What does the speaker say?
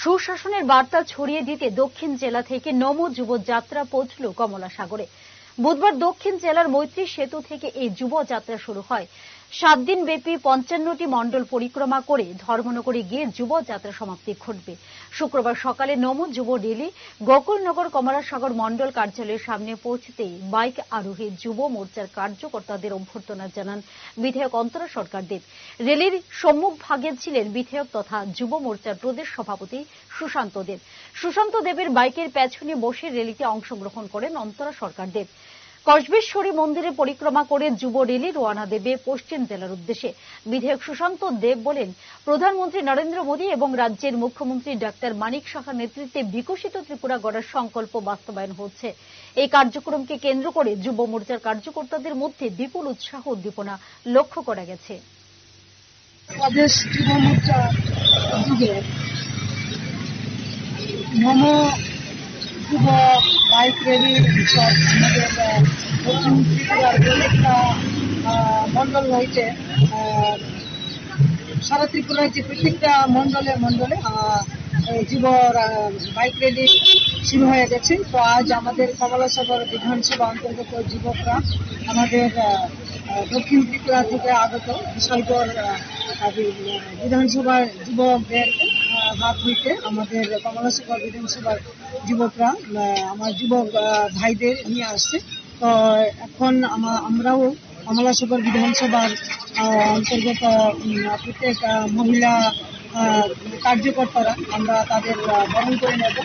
সুশাসনের বার্তা ছড়িয়ে দিতে দক্ষিণ জেলা থেকে নমো যুব যাত্রা পৌঁছল কমলা সাগরে। বুধবার দক্ষিণ জেলার মৈত্রী সেতু থেকে এই যুব যাত্রা শুরু হয়। 7 দিন ব্যাপী 55টি মণ্ডল পরিক্রমা করে ধর্মনগরে গিয়ে যুব যাত্রা সমাপ্তি ঘটবে। শুক্রবার সকালে নমো যুব রেলি গোকুলনগর কমলা সাগর মণ্ডল কার্যালয়ের সামনে পৌঁছতেই বাইক আরোহী যুব মোর্চার কার্যকর্তাদের অভ্যর্থনা জানান বিধায়ক অন্তরা সরকার দেব। রেলির সম্মুখ ভাগে ছিলেন বিধায়ক তথা যুব মোর্চার প্রদেশ সভাপতি সুশান্ত দেব। সুশান্ত দেবের বাইকের পেছনে বসে রেলিতে অংশগ্রহণ করেন অন্তরা সরকার দেব। কসবেশ্বরী মন্দিরে পরিক্রমা করে যুব রেলি রওনা দেবে পশ্চিম জেলার উদ্দেশ্যে। বিধায়ক সুশান্ত দেব বলেন, প্রধানমন্ত্রী নরেন্দ্র মোদী এবং রাজ্যের মুখ্যমন্ত্রী ডাক্তার মানিক সাহার নেতৃত্বে বিকশিত ত্রিপুরা গড়ার সংকল্প বাস্তবায়ন হচ্ছে। এই কার্যক্রমকে কেন্দ্র করে যুব মোর্চার কার্যকর্তাদের মধ্যে বিপুল উৎসাহ উদ্দীপনা লক্ষ্য করা গেছে। প্রদেশ যুব মোর্চা উদ্যোগে নমো যুব বাইক র্যালি উৎসব আমাদের দক্ষিণ ত্রিপুরার প্রত্যেকটা মণ্ডল হইতে সারা ত্রিপুরার যে প্রত্যেকটা মণ্ডলে যুব বাইক র্যালি শুরু হয়ে গেছে। তো আজ আমাদের কমলাসাগর বিধানসভা অন্তর্গত যুবকরা আমাদের দক্ষিণ ত্রিপুরা থেকে আগত বিশালগড় বিধানসভার যুবকদের হাত হইতে আমাদের কমলাসাগর বিধানসভার যুবকরা আমার যুবক ভাইদের নিয়ে আসছে। তো এখন আমরাও কমলাসাগর বিধানসভার অন্তর্গত প্রত্যেক মহিলা কার্যকর্তারা আমরা তাদের বরণ করে নেব।